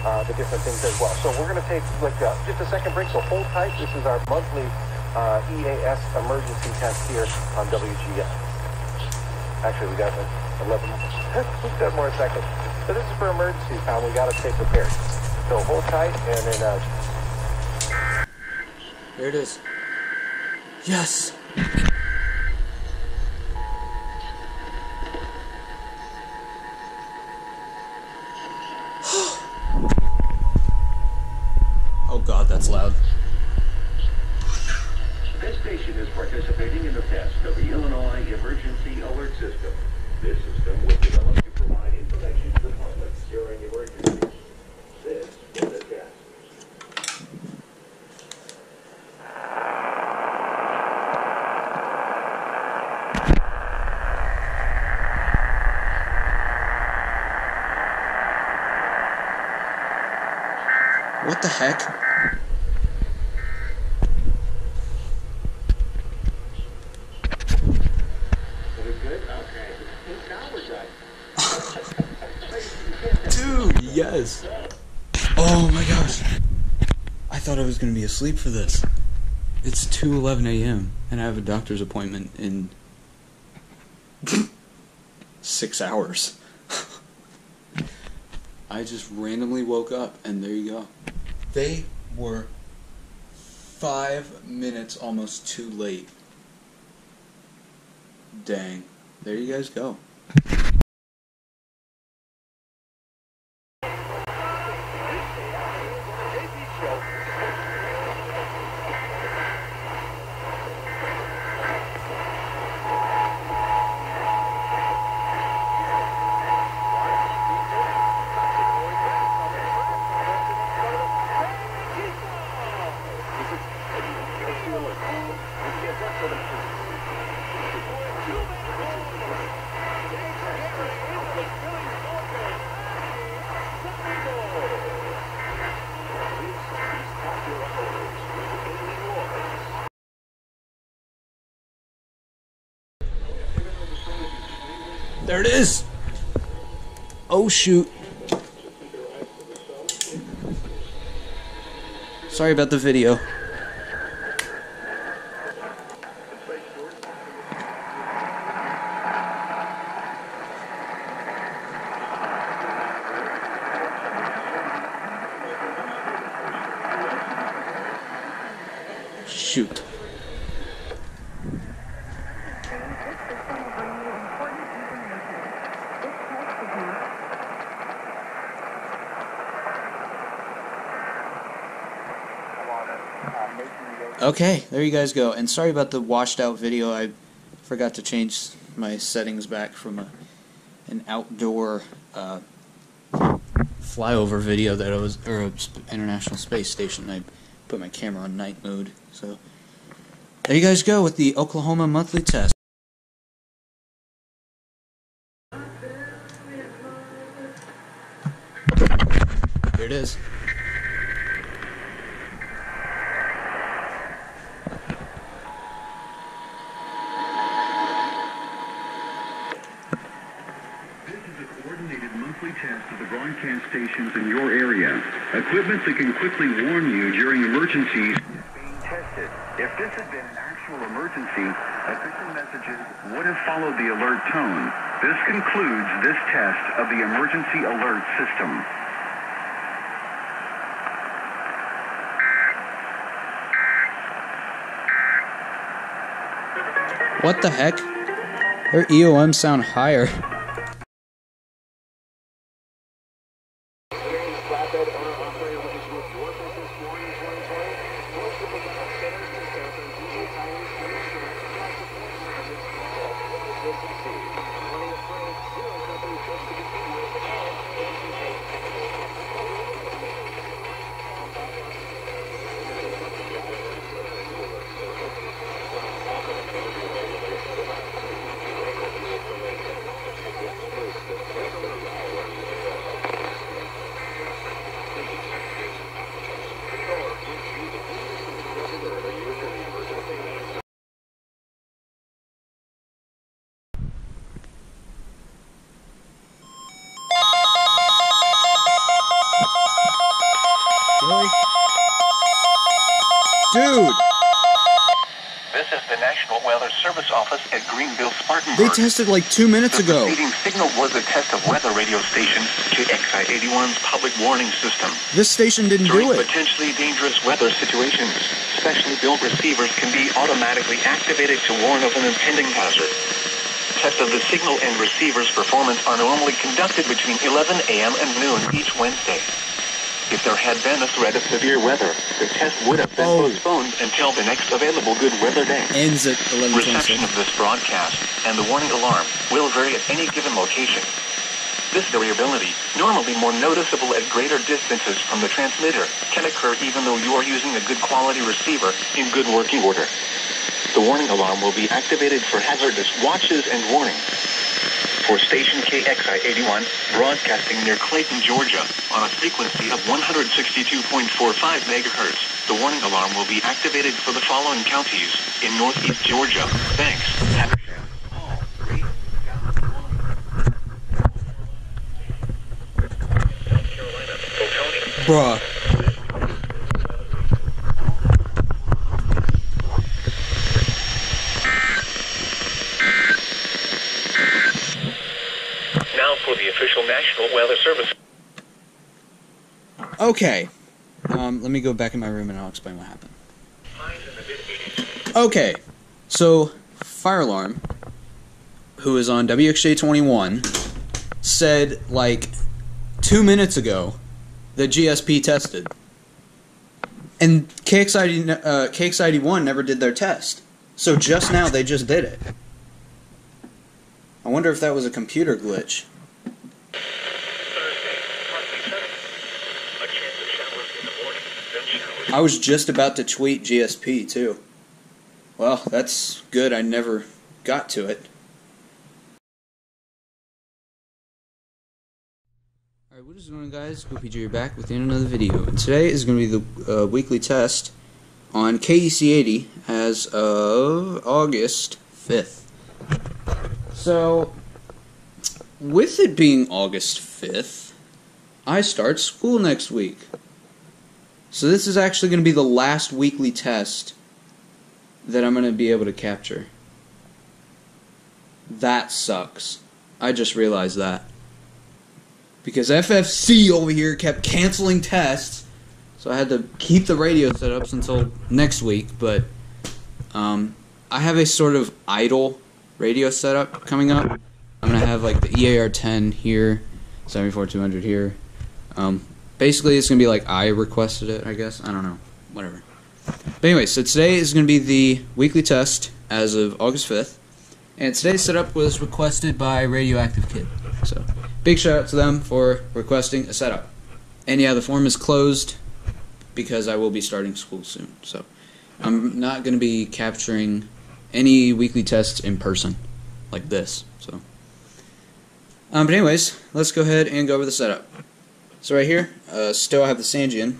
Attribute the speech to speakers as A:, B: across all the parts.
A: the different things as well. So we're going to take like just a second break, so hold tight. This is our monthly EAS emergency test here on WGS. Actually, we got 11 more seconds. So this is for emergencies, Tom. We got to stay prepared. So hold tight, and then...
B: There it is. Yes! Oh God, that's loud.
C: This station is participating in the test of the Illinois Emergency Alert System. This system was developed to provide information to the public during emergencies. This is a test.
B: What the heck? Dude, yes. Oh my gosh. I thought I was going to be asleep for this. It's 2:11 a.m. and I have a doctor's appointment in 6 hours. I just randomly woke up and there you go. They were 5 minutes almost too late. Dang. There you guys go. There it is! Oh shoot. Sorry about the video. Shoot. Okay, there you guys go. And sorry about the washed out video. I forgot to change my settings back from an outdoor flyover video that I was, or a International Space Station. I put my camera on night mode. So there you guys go with the Oklahoma monthly test. Here it is.
C: Test of the broadcast stations in your area. Equipment that can quickly warn you during emergencies is being tested. If this had been an actual emergency, official messages would have followed the alert tone. This concludes this test of the emergency alert system.
B: What the heck? Their EOM sound higher. Dude!
C: This is the National Weather Service Office at Greenville, Spartanburg.
B: They tested like 2 minutes ago.
C: The preceding signal was a test of weather radio station KOKC 81's public warning system.
B: This station didn't
C: During
B: do it.
C: potentially dangerous weather situations, specially built receivers can be automatically activated to warn of an impending hazard. Tests of the signal and receiver's performance are normally conducted between 11 a.m. and noon each Wednesday. If there had been a threat of severe weather, the test would have been postponed until the next available good weather day.
B: Ends at 11:26.
C: Reception of this broadcast and the warning alarm will vary at any given location. This variability, normally more noticeable at greater distances from the transmitter, can occur even though you are using a good quality receiver in good working order. The warning alarm will be activated for hazardous watches and warnings. For station KOKC 81, broadcasting near Clayton, Georgia, on a frequency of 162.45 megahertz, the warning alarm will be activated for the following counties in northeast Georgia. Thanks.
B: Bruh.
C: Now for the official National Weather Service.
B: Okay. Let me go back in my room and I'll explain what happened. Okay. So, Fire Alarm, who is on WXJ 21, said like 2 minutes ago that GSP tested. And KOKC 81 never did their test. So just now they just did it. I wonder if that was a computer glitch. I was just about to tweet GSP too. Well, that's good I never got to it. Alright, what is going on, guys? GoPG back with another video. And today is going to be the weekly test on KEC 80 as of August 5th. So, with it being August 5th, I start school next week. So this is actually going to be the last weekly test that I'm going to be able to capture. That sucks. I just realized that. Because FFC over here kept canceling tests, so I had to keep the radio setups until next week, but I have a sort of idle radio setup coming up. I'm going to have like the EAR 10 here, 74200 here. Basically, it's going to be like I requested it, I guess. I don't know. Whatever. But anyway, so today is going to be the weekly test as of August 5th. And today's setup was requested by Radioactive Kid. So, big shout out to them for requesting a setup. And yeah, the form is closed because I will be starting school soon. So, I'm not going to be capturing any weekly tests in person like this. So, but anyways, let's go ahead and go over the setup. So right here, still I have the Sangean,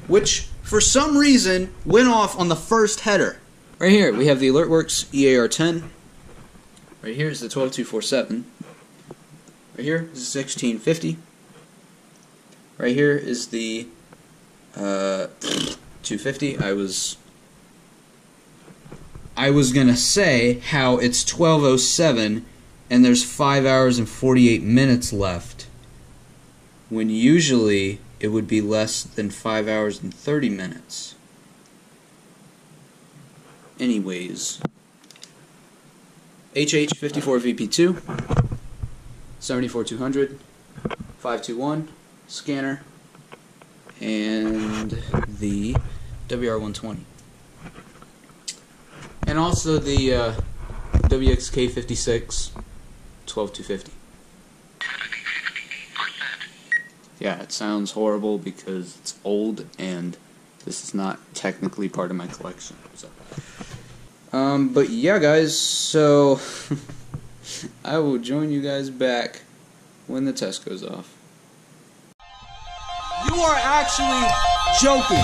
B: which for some reason went off on the first header. Right here, we have the AlertWorks EAR 10. Right here is the 12247. Right here is the 1650. Right here is the 250. I was gonna say how it's 12:07 and there's 5 hours and 48 minutes left, when usually it would be less than 5 hours and 30 minutes. Anyways, HH54VP2, 74200, 521 scanner, and the WR120. And also the WXK56 12250. Yeah, it sounds horrible because it's old and this is not technically part of my collection. So, but yeah, guys, so I will join you guys back when the test goes off. You are actually joking.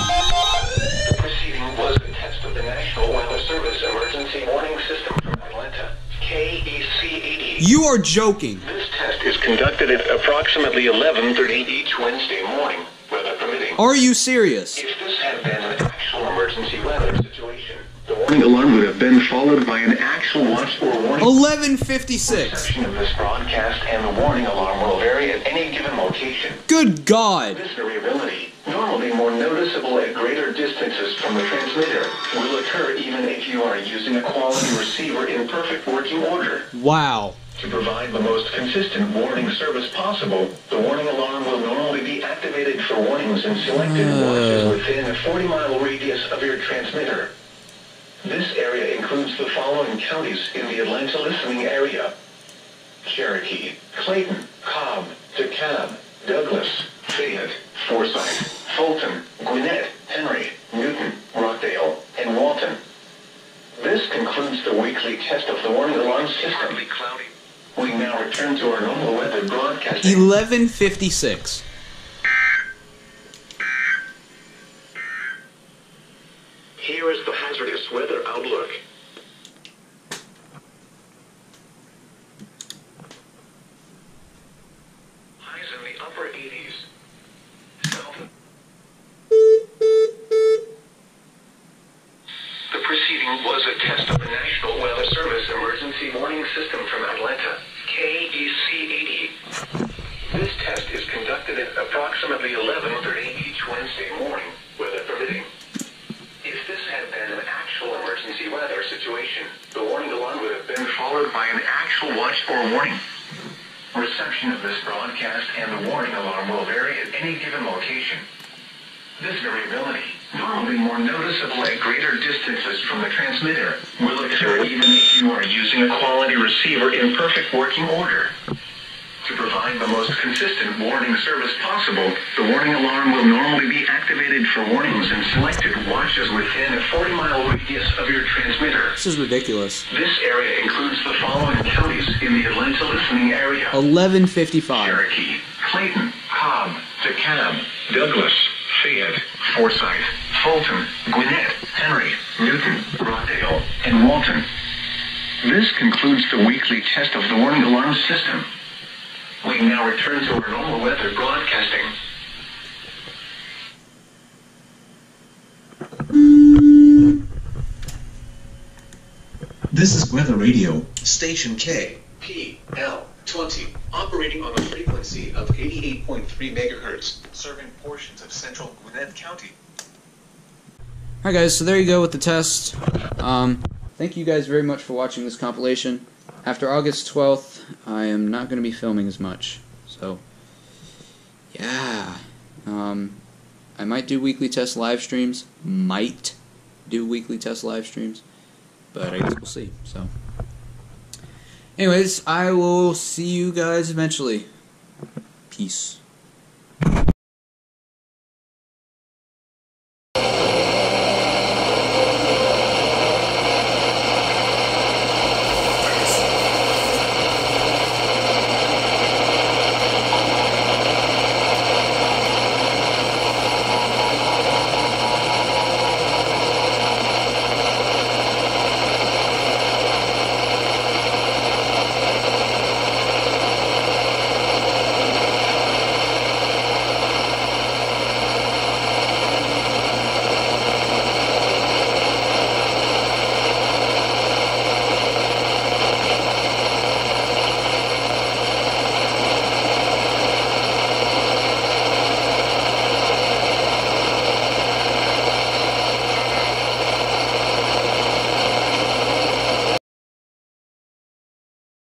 C: The preceding was a test of the National Weather Service Emergency Warning System from Atlanta, KEC 80.
B: You are joking.
C: This test is conducted at approximately 11:30 each Wednesday morning, weather permitting.
B: Are you serious?
C: If this had been an actual emergency emergency weather situation. The warning alarm would have been followed by an actual watch or warning.
B: 11:56.
C: Reception of this broadcast and the warning alarm will vary at any given location.
B: Good God.
C: This variability, normally more noticeable at greater distances from the transmitter, will occur even if you are using a quality receiver in perfect working order.
B: Wow.
C: To provide the most consistent warning service possible, the warning alarm will normally be activated for warnings in selected watches within a 40-mile radius of your transmitter. This area includes the following counties in the Atlanta listening area: Cherokee, Clayton, Cobb, DeKalb, Douglas, Fayette, Forsyth, Fulton, Gwinnett, Henry, Newton, Rockdale, and Walton. This concludes the weekly test of the warning alarm system. We now return to our normal weather broadcasting.
B: 11:56.
C: Here is the hazardous weather outlook. Highs in the upper 80s. South. The preceding was a test of the National Weather Service Emergency Warning System from Atlanta, KOKC 80. This test is conducted at approximately 11:30 each Wednesday morning, weather permitting. If this had been an actual emergency weather situation, the warning alarm would have been followed by an actual watch or warning. Reception of this broadcast and the warning alarm will vary at any given location. This variability, normally more noticeable at greater distances from the transmitter, will occur even if you are using a quality receiver in perfect working order. To provide the most consistent warning service possible, the warning alarm will normally be activated for warnings in selected watches within a 40-mile radius of your transmitter.
B: This is ridiculous.
C: This area includes the following counties in the Atlanta listening area:
B: 11:55.
C: Cherokee, Clayton, Cobb, DeKalb, Douglas, Fayette, Forsyth, Fulton, Gwinnett, Henry, Newton, Rockdale, and Walton. This concludes the weekly test of the warning alarm system. We now return to our normal weather broadcasting.
D: This is Weather Radio, Station KPL20, operating on the frequency of 88.3 megahertz, serving portions of central Gwinnett County.
B: Alright guys, so there you go with the test. Thank you guys very much for watching this compilation. After August 12th, I am not going to be filming as much. So, yeah. I might do weekly test live streams. But I guess we'll see. So, anyways, I will see you guys eventually. Peace.